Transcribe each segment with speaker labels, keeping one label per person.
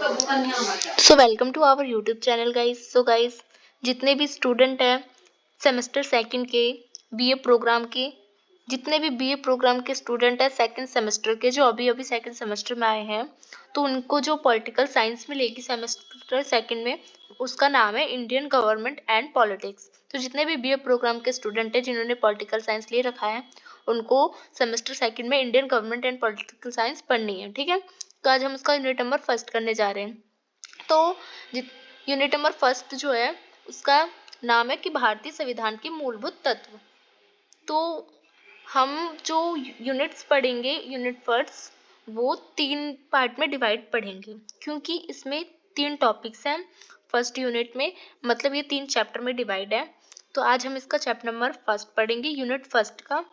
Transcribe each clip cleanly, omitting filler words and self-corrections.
Speaker 1: So welcome to our YouTube channel guys. So guys, जितने भी student हैं semester second के बीए प्रोग्राम के, जितने भी बीए प्रोग्राम के स्टूडेंट हैं सेकंड सेमेस्टर के, जो अभी अभी सेकंड सेमेस्टर में आए हैं, तो उनको जो पॉलिटिकल साइंस मिलेगी सेमेस्टर सेकंड में, उसका नाम है इंडियन गवर्नमेंट एंड पॉलिटिक्स। तो जितने भी बीए प्रोग्राम के स्टूडेंट हैं जिन्होंने पॉलिटिकल साइंस ले रखा है, उनको सेमेस्टर सेकंड में Indian government and political science पढ़नी है। ठीक है, तो आज हम उसका यूनिट नंबर फर्स्ट करने जा रहे हैं। तो यूनिट नंबर फर्स्ट जो है उसका नाम है कि भारतीय संविधान के मूलभूत तत्व। तो हम जो यूनिट्स पढ़ेंगे, यूनिट फर्स्ट, वो 3 पार्ट में डिवाइड पढ़ेंगे, क्योंकि इसमें 3 टॉपिक्स हैं फर्स्ट यूनिट में, मतलब ये 3 चैप्टर में डिवाइड है। तो आज हम इसका चैप्टर नंबर फर्स्ट पढ़ेंगे, यूनिट फर्स्ट का।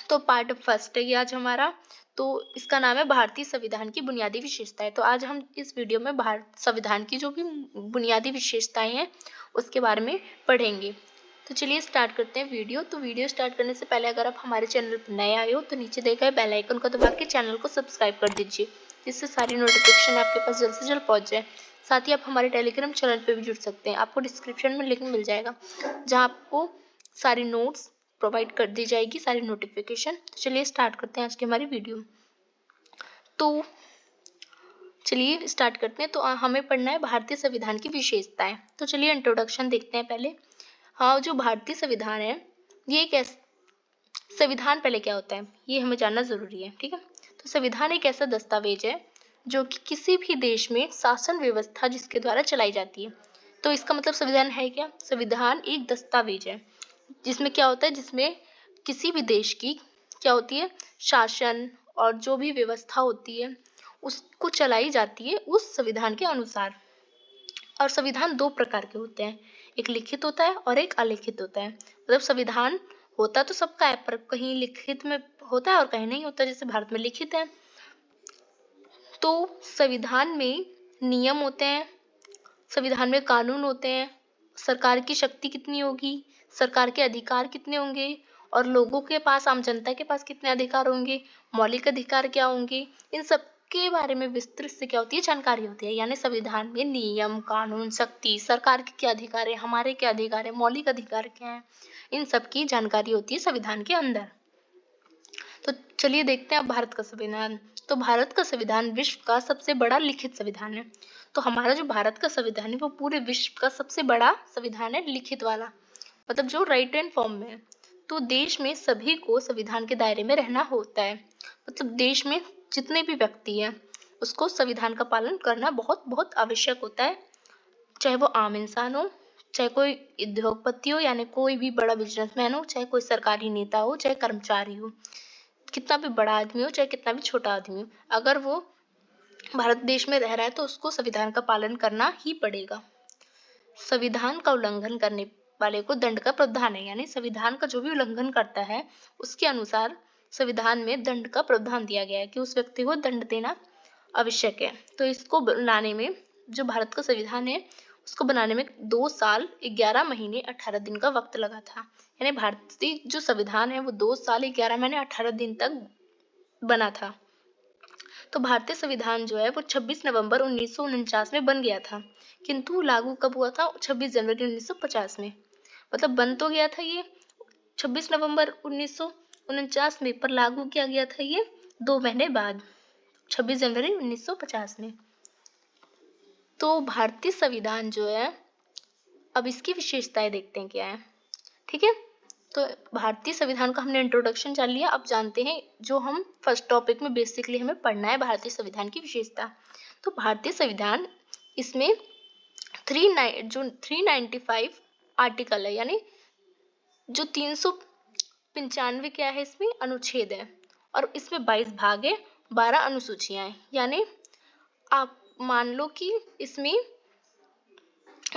Speaker 1: तो पार्ट फर्स्ट है ये आज हमारा। तो इसका नाम है भारतीय संविधान की बुनियादी विशेषताएं। तो आज हम इस वीडियो में भारत संविधान की जो भी बुनियादी विशेषताएं हैं उसके बारे में पढ़ेंगे। तो चलिए स्टार्ट करते हैं वीडियो। तो वीडियो स्टार्ट करने से पहले अगर आप हमारे चैनल पर नए आए हो तो नीचे दिए गए बेल आइकन को दबा के चैनल को सब्सक्राइब कर दीजिए, जिससे सारी नोटिफिकेशन आपके पास जल्द से जल्द पहुंच जाए। साथ ही आप हमारे टेलीग्राम चैनल पर भी जुड़ सकते हैं, आपको डिस्क्रिप्शन में लिंक मिल जाएगा जहाँ आपको सारी नोट्स प्रोवाइड कर दी जाएगी, सारी नोटिफिकेशन। चलिए स्टार्ट करते हैं आज की हमारी वीडियो। तो चलिए स्टार्ट करते हैं। तो हमें पढ़ना है भारतीय संविधान की विशेषताएं। तो चलिए इंट्रोडक्शन देखते हैं पहले। हाँ, जो भारतीय संविधान है ये एक संविधान पहले क्या होता है ये हमें जानना जरूरी है। ठीक है, तो संविधान एक ऐसा दस्तावेज है जो कि किसी भी देश में शासन व्यवस्था जिसके द्वारा चलाई जाती है। तो इसका मतलब संविधान है क्या? संविधान एक दस्तावेज है जिसमें क्या होता है, जिसमें किसी भी देश की क्या होती है, शासन और जो भी व्यवस्था होती है उसको चलाई जाती है उस संविधान के अनुसार। और संविधान 2 प्रकार के होते हैं, एक लिखित होता है और एक अलिखित होता है। मतलब संविधान होता तो सबका है, पर कहीं लिखित में होता है और कहीं नहीं होता, जैसे भारत में लिखित है। तो संविधान में नियम होते हैं, संविधान में कानून होते हैं, सरकार की शक्ति कितनी होगी, सरकार के अधिकार कितने होंगे, और लोगों के पास, आम जनता के पास कितने अधिकार होंगे, मौलिक अधिकार क्या होंगे, इन सब के बारे में विस्तृत से क्या होती है, जानकारी होती है। यानी संविधान में नियम, कानून, शक्ति, सरकार के क्या अधिकार है, हमारे क्या अधिकार है, मौलिक अधिकार क्या है, इन सब की जानकारी होती है संविधान के अंदर। तो चलिए देखते हैं अब भारत का संविधान। तो भारत का संविधान विश्व का सबसे बड़ा लिखित संविधान है। तो हमारा जो भारत का संविधान है वो पूरे विश्व का सबसे बड़ा संविधान है, लिखित वाला, मतलब जो राइटन फॉर्म में है। तो देश में सभी को संविधान के दायरे में रहना होता है, मतलब देश में जितने भी व्यक्ति हैं उसको संविधान का पालन करना बहुत बहुत आवश्यक होता है, चाहे वो आम इंसान हो, चाहे कोई उद्योगपति हो, यानी कोई भी बड़ा बिजनेसमैन हो, चाहे कोई सरकारी नेता हो, चाहे कर्मचारी हो, कितना भी बड़ा आदमी हो चाहे कितना भी छोटा आदमी हो, अगर वो भारत देश में रह रहा है तो उसको संविधान का पालन करना ही पड़ेगा। संविधान का उल्लंघन करने वाले को दंड का प्रावधान है, यानी संविधान का जो भी उल्लंघन करता है उसके अनुसार संविधान में दंड का प्रावधान दिया गया है कि उस व्यक्ति को दंड देना आवश्यक है। तो इसको बनाने में, जो भारत का संविधान है उसको बनाने में 2 साल 11 महीने 18 दिन का वक्त लगा था। यानी भारतीय जो संविधान है वो 2 साल 11 महीने 18 दिन तक बना था। तो भारतीय संविधान जो है वो 26 नवंबर 1949 में बन गया था, किंतु लागू कब हुआ था? 26 जनवरी 1950 में। मतलब बन तो गया था ये 26 नवंबर 1949 में, पर लागू किया गया था ये 2 महीने बाद, 26 जनवरी 1950 में। तो भारतीय संविधान जो है, अब इसकी विशेषताएं देखते हैं क्या है। ठीक है, तो भारतीय संविधान का हमने इंट्रोडक्शन जान लिया। अब जानते हैं जो हम फर्स्ट टॉपिक में बेसिकली हमें पढ़ना है, भारतीय संविधान की विशेषता। तो भारतीय संविधान, इसमें 395 आर्टिकल है, यानी जो 395 क्या है, इसमें अनुच्छेद है, और इसमें 22 भाग है, 12 अनुसूचियां हैं। यानी आप मान लो कि इसमें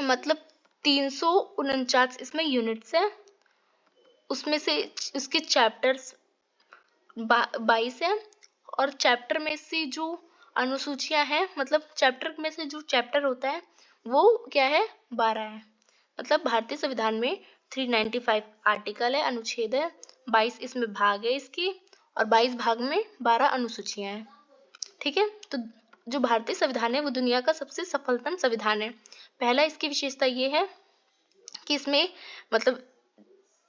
Speaker 1: मतलब 349 इसमें यूनिट्स है, उसमें से उसके चैप्टर्स 22 है, और चैप्टर में से जो अनुसूचियां हैं, मतलब चैप्टर में से जो चैप्टर होता है वो क्या है, 12 है। मतलब भारतीय संविधान में 395 आर्टिकल है, अनुच्छेद है, 22 इसमें भाग है इसकी, और 22 भाग में 12 अनुसूचियां हैं। ठीक है, तो जो भारतीय संविधान है वो दुनिया का सबसे सफलतम संविधान है। पहला इसकी विशेषता ये है कि इसमें मतलब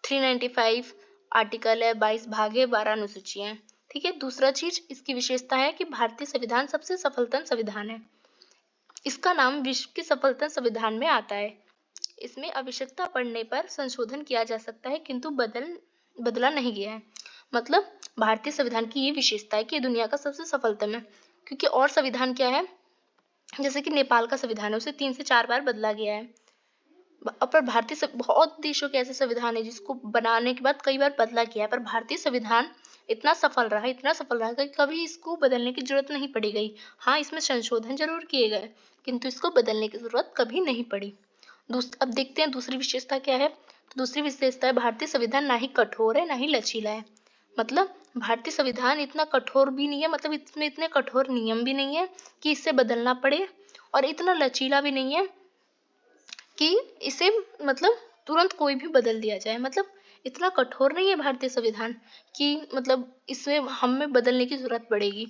Speaker 1: 395 आर्टिकल है, 22 भाग है, 12 अनुसूचियां हैं। ठीक है। दूसरा चीज इसकी विशेषता है कि भारतीय संविधान सबसे सफलतम संविधान है। इसका नाम विश्व के सफलतम संविधान में आता है। इसमें आवश्यकता पड़ने पर संशोधन किया जा सकता है किंतु बदला नहीं गया है। मतलब भारतीय संविधान की ये विशेषता है कि दुनिया का सबसे सफलतम है, क्योंकि और संविधान क्या है, जैसे कि नेपाल का संविधान है, उसे 3 से 4 बार बदला गया है। पर बहुत देशों के ऐसे संविधान है जिसको बनाने के बाद कई बार बदला गया है, पर भारतीय संविधान इतना सफल रहा कि कभी इसको बदलने की जरूरत नहीं पड़ी गई। हाँ, इसमें संशोधन जरूर किए गए किंतु इसको बदलने की जरूरत कभी नहीं पड़ी। अब देखते हैं दूसरी विशेषता क्या है। तो दूसरी विशेषता है भारतीय संविधान ना ही कठोर है ना ही लचीला है। मतलब भारतीय संविधान इतना कठोर भी नहीं है, मतलब इसमें इतने कठोर नियम भी नहीं है कि इसे बदलना पड़े, और इतना लचीला भी नहीं है कि इसे मतलब तुरंत कोई भी बदल दिया जाए। मतलब इतना कठोर नहीं है भारतीय संविधान कि मतलब इसमें हमें बदलने की जरूरत पड़ेगी,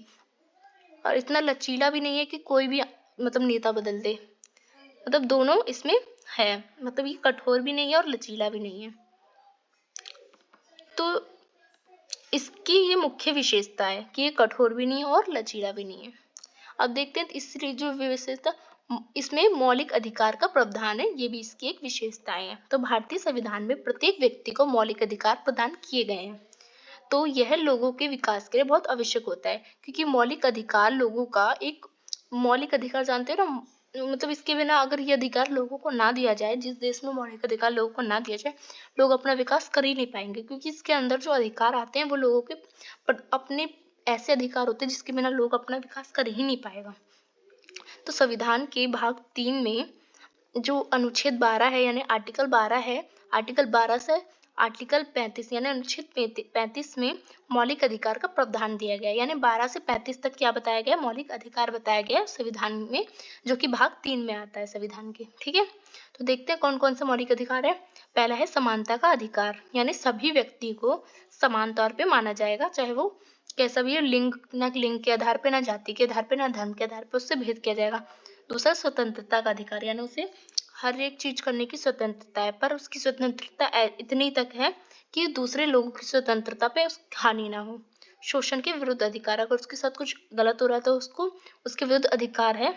Speaker 1: और इतना लचीला भी नहीं है कि कोई भी मतलब नेता बदल दे। मतलब दोनों इसमें है, मतलब ये कठोर भी नहीं है और लचीला भी नहीं है। तो इसकी ये मुख्य विशेषता है कि ये कठोर भी नहीं है और लचीला भी नहीं है। अब देखते हैं इसकी जो विशेषता, इसमें मौलिक अधिकार का प्रावधान है, ये भी इसकी एक विशेषताएं है। तो भारतीय संविधान में प्रत्येक व्यक्ति को मौलिक अधिकार प्रदान किए गए हैं। तो यह लोगों के विकास के लिए बहुत आवश्यक होता है, क्योंकि मौलिक अधिकार लोगों का एक मौलिक अधिकार जानते हो ना, मतलब इसके बिना अगर ये अधिकार लोगों को ना दिया जाए, जिस देश में मौलिक अधिकार लोगों को ना दिया जाए, लोग अपना विकास कर ही नहीं पाएंगे, क्योंकि इसके अंदर जो अधिकार आते हैं वो लोगों के अपने ऐसे अधिकार होते हैं जिसके बिना लोग अपना विकास कर ही नहीं पाएगा। तो संविधान के भाग 3 में जो अनुच्छेद 12 है यानी आर्टिकल 12 है, आर्टिकल 12 से आर्टिकल 35 यानी अनुच्छेद 35 में मौलिक अधिकार का प्रावधान दिया गया है। यानी 12 से 35 तक क्या बताया गया, मौलिक अधिकार बताया गया संविधान में, जो कि भाग 3 में आता है संविधान के। ठीक है। तो देखते हैं कौन कौन से मौलिक अधिकार है। पहला है समानता का अधिकार, यानी सभी व्यक्ति को समान तौर पे माना जाएगा, चाहे वो कैसा भी लिंग, न लिंग के आधार पे, न जाति के आधार पे, न धर्म के आधार पे उससे भेद किया जाएगा। दूसरा स्वतंत्रता का अधिकार, यानी उसे हर एक चीज करने की स्वतंत्रता है, पर उसकी स्वतंत्रता इतनी तक है कि दूसरे लोगों की स्वतंत्रता पे हानि ना हो। शोषण के विरुद्ध अधिकार, अगर उसके साथ कुछ गलत हो रहा है तो उसको उसके विरुद्ध अधिकार है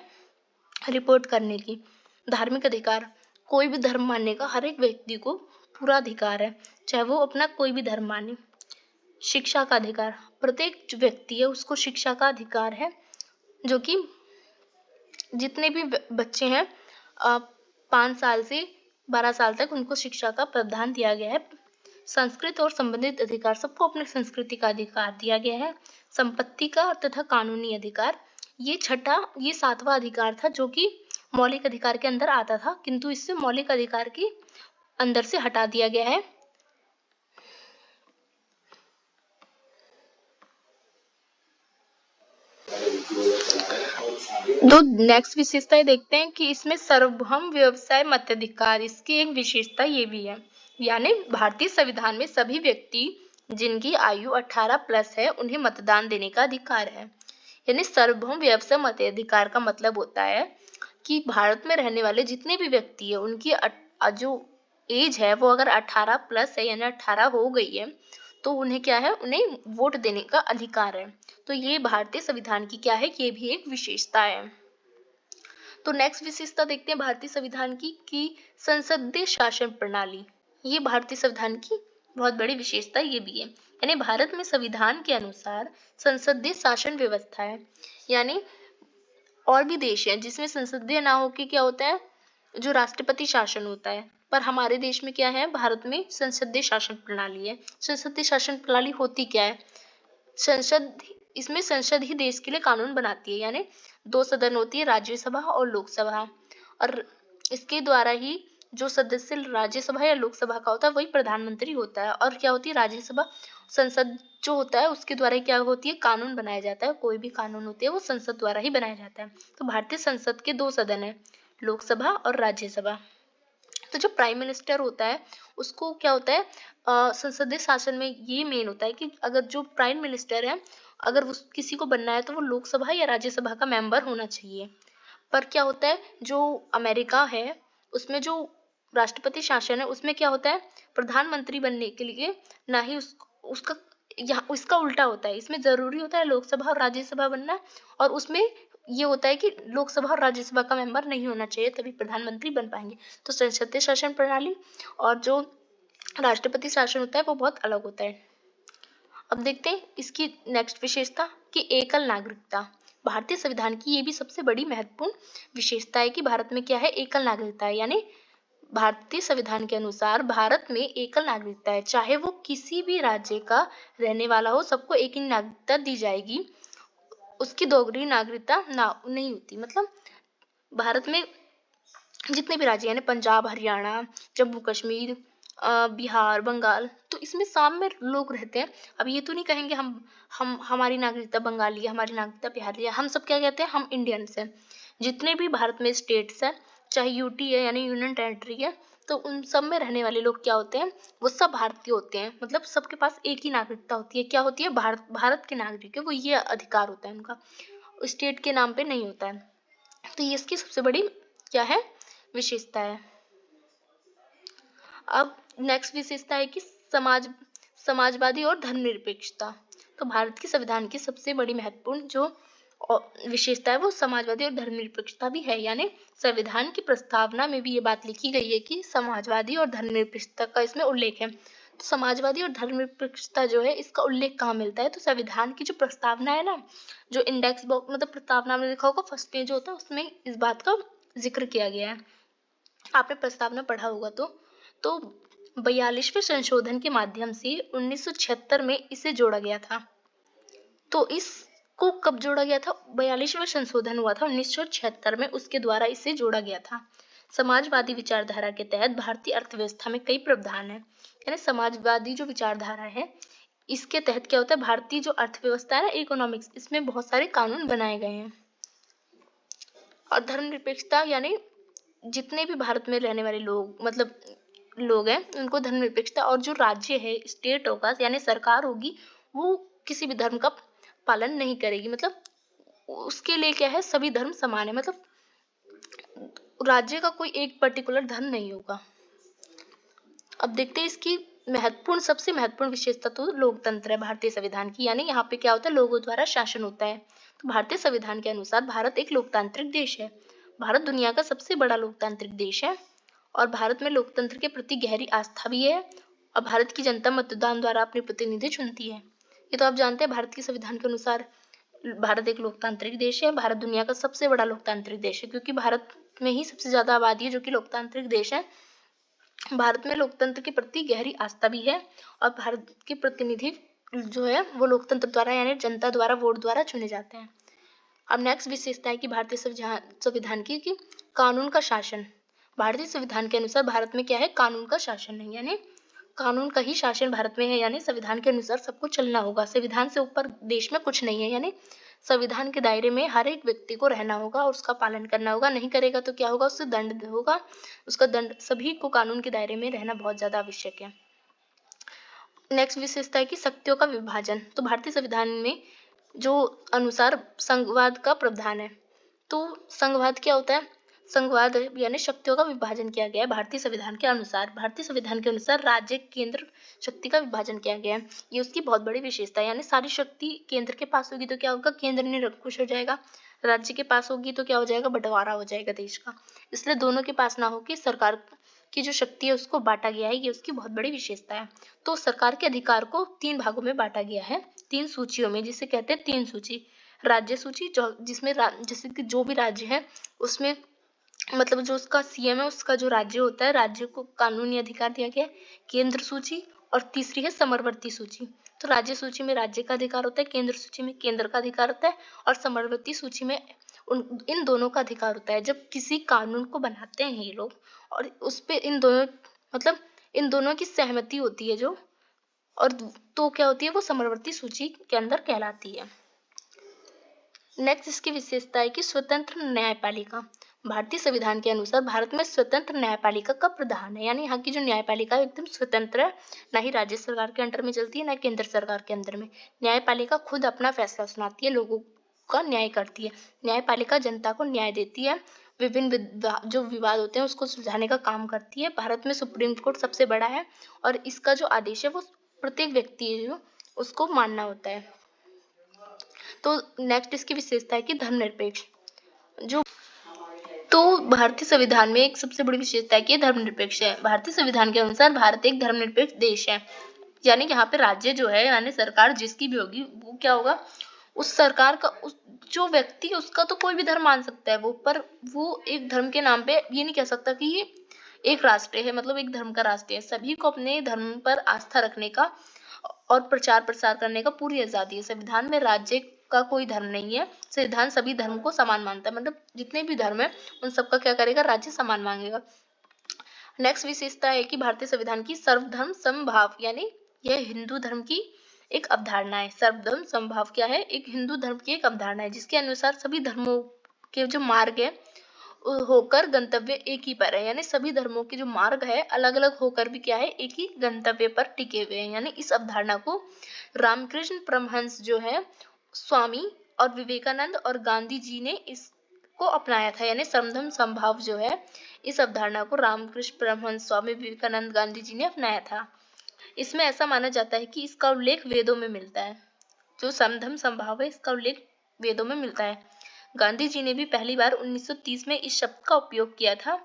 Speaker 1: रिपोर्ट करने की। धार्मिक अधिकार, कोई भी धर्म मानने का हर एक व्यक्ति को पूरा अधिकार है, चाहे वो अपना कोई भी धर्म माने। शिक्षा का अधिकार, प्रत्येक जो व्यक्ति है उसको शिक्षा का अधिकार है, जो कि जितने भी बच्चे हैं 5 साल से 12 साल तक उनको शिक्षा का प्रावधान दिया गया है। संस्कृत और संबंधित अधिकार, सबको अपने संस्कृति का अधिकार दिया गया है। संपत्ति का तथा कानूनी अधिकार, ये 7वां अधिकार था जो कि मौलिक अधिकार के अंदर आता था, किंतु इससे मौलिक अधिकार के अंदर से हटा दिया गया है। तो नेक्स्ट विशेषता देखते हैं कि इसमें सार्वभौम व्यवसाय मताधिकार, इसकी एक विशेषता ये भी है, यानी भारतीय संविधान में सभी व्यक्ति जिनकी आयु 18 प्लस है उन्हें मतदान देने का अधिकार है। यानी सार्वभौम व्यवसाय मताधिकार का मतलब होता है कि भारत में रहने वाले जितने भी व्यक्ति है उनकी जो एज है वो अगर 18 प्लस है यानी 18 हो गई है, तो उन्हें क्या है, उन्हें वोट देने का अधिकार है। तो ये भारतीय संविधान की क्या है, ये भी एक विशेषता है। तो नेक्स्ट विशेषता देखते हैं भारतीय संविधान की कि संसदीय शासन प्रणाली, ये भारतीय संविधान की बहुत बड़ी विशेषता ये भी है। यानी भारत में संविधान के अनुसार संसदीय शासन व्यवस्था है। यानी और भी देश हैं जिसमें संसदीय ना होके क्या होता है, जो राष्ट्रपति शासन होता है, पर हमारे देश में क्या है, भारत में संसदीय शासन प्रणाली है। संसदीय शासन प्रणाली होती क्या है, इसमें संसद ही देश के लिए कानून बनाती है। यानी 2 सदन होती है, राज्यसभा और लोकसभा, और इसके द्वारा ही जो सदस्य राज्यसभा या लोकसभा का होता है वही प्रधानमंत्री होता है। और क्या होती है, राज्यसभा संसद जो होता है उसके द्वारा क्या होती है, कानून बनाया जाता है। कोई भी कानून होती है वो संसद द्वारा ही बनाया जाता है। तो भारतीय संसद के 2 सदन है, लोकसभा और राज्यसभा। तो जो प्राइम मिनिस्टर होता है उसको क्या होता है, संसदीय शासन में ये मेन होता है कि अगर जो प्राइम मिनिस्टर है अगर उस किसी को बनना है तो वो लोकसभा या राज्यसभा का मेंबर होना चाहिए। पर क्या होता है, जो अमेरिका है उसमें जो राष्ट्रपति शासन है उसमें क्या होता है, प्रधानमंत्री बनने के लिए ना ही उसका यहाँ इसका उल्टा होता है, इसमें जरूरी होता है लोकसभा और राज्यसभा बनना, और उसमें ये होता है कि लोकसभा और राज्यसभा का मेंबर नहीं होना चाहिए तभी प्रधानमंत्री बन पाएंगे। तो संसदीय शासन प्रणाली और जो राष्ट्रपति शासन होता है वो बहुत अलग होता है। अब देखते हैं इसकी नेक्स्ट विशेषता कि एकल नागरिकता। भारतीय संविधान की ये भी सबसे बड़ी महत्वपूर्ण विशेषता है कि भारत में क्या है, एकल नागरिकता है, यानी भारतीय संविधान के अनुसार भारत में एकल नागरिकता है, चाहे वो किसी भी राज्य का रहने वाला हो, सबको एक ही नागरिकता दी जाएगी, उसकी दोहरी नागरिकता ना नहीं होती। मतलब भारत में जितने भी राज्य यानी पंजाब, हरियाणा, जम्मू कश्मीर, बिहार, बंगाल, तो इसमें सब में लोग रहते हैं। अब ये तो नहीं कहेंगे हम हमारी नागरिकता बंगाली है, हमारी नागरिकता बिहारी है, हम सब क्या कहते हैं, हम इंडियंस हैं। जितने भी भारत में स्टेट्स हैं, चाहे यूटी है यानी यूनियन टेरिटरी है, तो उन सब में रहने वाले लोग क्या होते हैं, वो सब भारतीय होते हैं। मतलब सबके पास एक ही नागरिकता होती है। क्या होती है, भारत के नागरिक है वो, ये अधिकार होता है उनका, स्टेट के नाम पे नहीं होता है। तो ये इसकी सबसे बड़ी क्या है, विशेषता है। अब नेक्स्ट विशेषता है कि समाजवादी और धर्मनिरपेक्षता। तो भारत के संविधान की सबसे बड़ी महत्वपूर्ण जो विशेषता है वो समाजवादी और धर्मनिरपेक्षता भी है, यानी संविधान की प्रस्तावना में भी ये बात लिखी गई है कि समाजवादी और धर्मनिरपेक्षता का इसमें उल्लेख है। तो समाजवादी और धर्मनिरपेक्षता जो है इसका उल्लेख कहाँ मिलता है, तो संविधान की जो प्रस्तावना है ना, जो इंडेक्स बॉक्स मतलब प्रस्तावना में लिखा होगा फर्स्ट पेज होता है, उसमें इस बात का जिक्र किया गया है। आपने प्रस्तावना पढ़ा होगा तो 42वें संशोधन के माध्यम से 1976 में इसे जोड़ा गया था। तो इसको कब जोड़ा गया था, 42वां संशोधन हुआ था 1976 में, उसके द्वारा इसे जोड़ा गया था। समाजवादी विचारधारा के तहत भारतीय अर्थव्यवस्था में कई प्रावधान है, यानी समाजवादी जो विचारधारा है इसके तहत क्या होता है, भारतीय जो अर्थव्यवस्था है ना, इकोनॉमिक्स, इसमें बहुत सारे कानून बनाए गए हैं। और धर्मनिरपेक्षता यानी जितने भी भारत में रहने वाले लोग मतलब लोग हैं उनको धर्मनिरपेक्षता, और जो राज्य है स्टेट होगा यानी सरकार होगी वो किसी भी धर्म का पालन नहीं करेगी। मतलब उसके लिए क्या है, सभी धर्म समान है, मतलब राज्य का कोई एक पर्टिकुलर धर्म नहीं होगा। अब देखते हैं इसकी महत्वपूर्ण सबसे महत्वपूर्ण विशेषता तो लोकतंत्र है भारतीय संविधान की, यानी यहाँ पे क्या होता है, लोगों द्वारा शासन होता है। तो भारतीय संविधान के अनुसार भारत एक लोकतांत्रिक देश है। भारत दुनिया का सबसे बड़ा लोकतांत्रिक देश है और भारत में लोकतंत्र के प्रति गहरी आस्था भी है, और भारत की जनता मतदान द्वारा अपने प्रतिनिधि चुनती है। ये तो आप जानते हैं, भारत के संविधान के अनुसार भारत एक लोकतांत्रिक देश है। भारत दुनिया का सबसे बड़ा लोकतांत्रिक देश है क्योंकि भारत में ही सबसे ज्यादा आबादी है जो कि लोकतांत्रिक देश है। भारत में लोकतंत्र के प्रति गहरी आस्था भी है और भारत के प्रतिनिधि जो है वो लोकतंत्र द्वारा यानी जनता द्वारा वोट द्वारा चुने जाते हैं। अब नेक्स्ट विशेषता है कि भारतीय संविधान की कि कानून का शासन। भारतीय संविधान के अनुसार भारत में क्या है, कानून का शासन नहीं, यानी कानून का ही शासन भारत में है, यानी संविधान के अनुसार सबको चलना होगा। संविधान से ऊपर देश में कुछ नहीं है, यानी संविधान के दायरे में हर एक व्यक्ति को रहना होगा और उसका पालन करना होगा। नहीं करेगा तो क्या होगा, उससे दंड होगा, उसका दंड। सभी को कानून के दायरे में रहना बहुत ज्यादा आवश्यक है। नेक्स्ट विशेषता है कि शक्तियों का विभाजन। तो भारतीय संविधान में जो अनुसार संघवाद का प्रावधान है। तो संघवाद क्या होता है, संघवाद यानी शक्तियों का विभाजन किया गया है भारतीय संविधान के अनुसार। भारतीय संविधान के अनुसार राज्य केंद्र शक्ति का विभाजन किया गया है, ये उसकी बहुत बड़ी विशेषता है। यानी सारी शक्ति केंद्र के पास होगी तो क्या होगा, केंद्र निरंकुश हो जाएगा। राज्य के पास होगी तो क्या हो जाएगा, बंटवारा हो जाएगा देश का। इसलिए दोनों के पास ना होकर सरकार की जो शक्ति है उसको बांटा गया है, ये उसकी बहुत बड़ी विशेषता है। तो सरकार के अधिकार को 3 भागों में बांटा गया है, 3 सूचियों में, जिसे कहते हैं 3 सूची। राज्य सूची जिसमें जैसे कि जो भी राज्य है उसमें मतलब जो उसका सीएम है उसका जो राज्य होता है, राज्य को कानूनी अधिकार दिया गया है। केंद्र सूची और तीसरी है समरवर्ती सूची। तो राज्य सूची में राज्य का अधिकार होता है, केंद्र सूची में केंद्र का अधिकार होता है और समरवर्ती सूची में इन दोनों का अधिकार होता है। जब किसी कानून को बनाते हैं ये लोग और उस पे इन दोनों की सहमति होती है जो, और तो क्या होती है, वो समरवर्ती सूची के अंदर कहलाती है। नेक्स्ट इसकी विशेषता है कि स्वतंत्र न्यायपालिका। भारतीय संविधान के अनुसार भारत में स्वतंत्र न्यायपालिका का प्रावधान है, यानी यहाँ की जो न्यायपालिका है एकदम स्वतंत्र है, ना ही राज्य सरकार के अंडर में चलती है ना केंद्र सरकार के अंदर में। न्यायपालिका खुद अपना फैसला सुनाती है, लोगों का न्याय करती है। न्यायपालिका जनता को न्याय देती है, विभिन्न जो विवाद होते हैं उसको सुलझाने का काम करती है। भारत में सुप्रीम कोर्ट सबसे बड़ा है और इसका जो आदेश है वो प्रत्येक व्यक्ति है जो उसको मानना होता है। तो नेक्स्ट इसकी विशेषता है कि धर्मनिरपेक्ष। जो तो भारतीय संविधान में एक सबसे बड़ी विशेषता है कि धर्मनिरपेक्ष है। भारतीय संविधान के अनुसार भारत एक धर्मनिरपेक्ष देश है, यानी यहाँ पे राज्य जो है यानी सरकार जिसकी भी होगी वो क्या होगा, उस सरकार का उस जो व्यक्ति है उसका तो कोई भी धर्म मान सकता है वो, पर वो एक धर्म के नाम पे ये नहीं कह सकता कि ये एक राष्ट्र है, मतलब एक धर्म का राष्ट्र है। सभी को अपने धर्म पर आस्था रखने का और प्रचार प्रसार करने का पूरी आजादी है। संविधान में राज्य का कोई धर्म नहीं है। संविधान सभी धर्म को समान मानता है, मतलब जितने भी धर्म है उन सबका क्या करेगा, राज्य समान मांगेगा। नेक्स्ट विशेषता है कि भारतीय संविधान की सर्वधर्म समभाव, यानी यह हिंदू धर्म की एक अवधारणा है। सर्वधर्म समभाव क्या है, एक हिंदू धर्म की एक अवधारणा है जिसके अनुसार सभी धर्मों के जो मार्ग है होकर गंतव्य एक ही पर है, यानी सभी धर्मों के जो मार्ग है अलग अलग होकर भी क्या है, एक ही गंतव्य पर टिके हुए हैं। यानी इस अवधारणा को रामकृष्ण परमहंस जो है स्वामी और विवेकानंद और गांधी जी ने इसको अपनाया था। यानी सर्वधर्म समभाव जो है इस अवधारणा को रामकृष्ण परमहंस स्वामी विवेकानंद गांधी जी ने अपनाया था। इसमें ऐसा माना जाता है कि इसका उल्लेख वेदों में मिलता है। जो समधर्म समभाव है इसका उल्लेख वेदों में मिलता है। गांधी जी ने भी पहली बार 1930 में इस शब्द का उपयोग किया था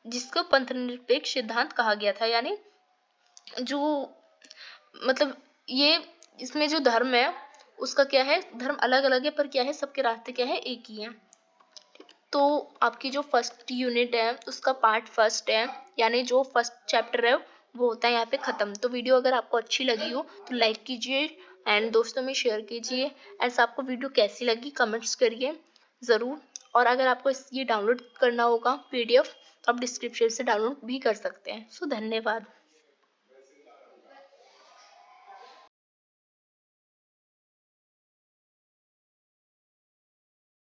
Speaker 1: जिसको पंथनिरपेक्ष सिद्धांत कहा गया था। यानी जो मतलब ये इसमें जो धर्म है उसका क्या है, धर्म अलग अलग है पर क्या है, सबके रास्ते क्या है, एक ही है। तो आपकी जो फर्स्ट यूनिट है उसका पार्ट फर्स्ट है, यानी जो फर्स्ट चैप्टर है वो होता है यहाँ पे खत्म। तो वीडियो अगर आपको अच्छी लगी हो तो लाइक कीजिए एंड दोस्तों में शेयर कीजिए। ऐसा आपको वीडियो कैसी लगी कमेंट्स करिए ज़रूर। और अगर आपको ये डाउनलोड करना होगा PDF तो आप डिस्क्रिप्शन से डाउनलोड भी कर सकते हैं। सो धन्यवाद।